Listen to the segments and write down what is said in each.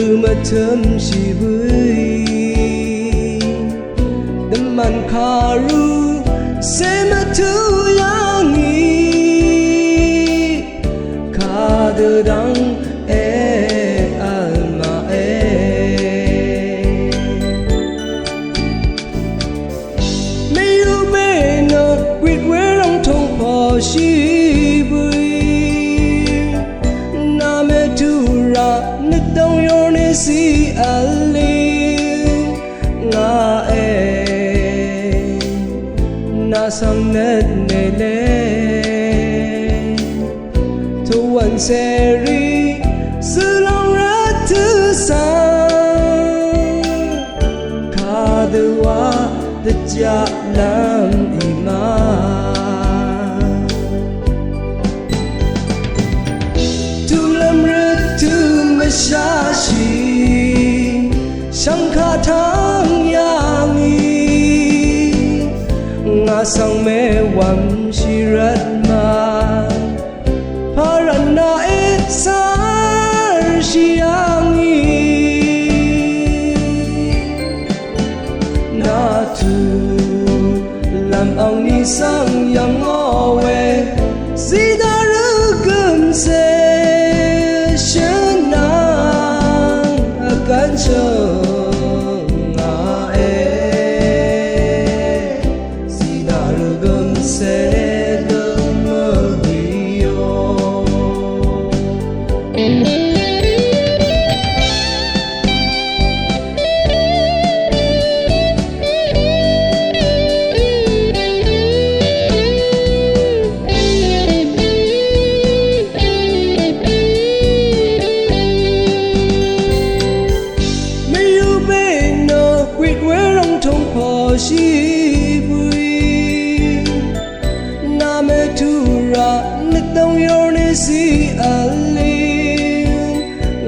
Rumatum shibui the man karu sematu yangi kadang alma may you be no with where on tong po shibui nametura nitong yone si ali nga na sang net nele to one seri sulong ratu sa kadwa the jalam ima tulam ratu mashashi shankatang yangi sang me wam shiratma parana sar shiangi na tu lam ang ni sang yang awe sidarugum se shenang akan shibui nametura nitong yone si ali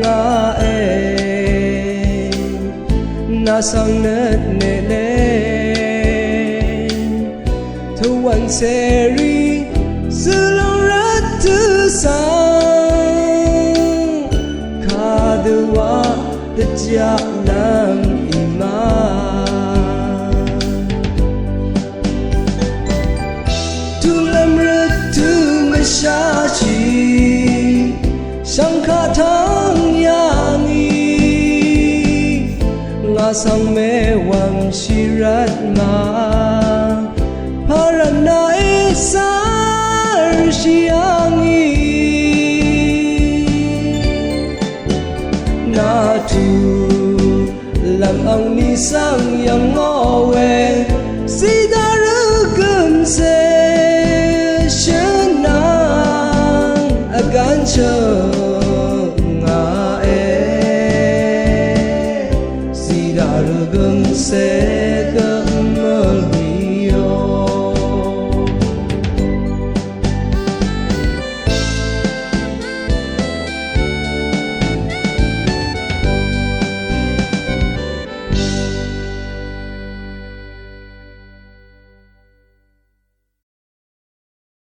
nga nasang net nele to one seri sulong ratu sa kadwa the jalam ima shachi shankatang yangi ngasang me wam shiratma parana sar shiangi na tu lam ang ni sang yang ngawe sidarugum se gancho nga sidarugum se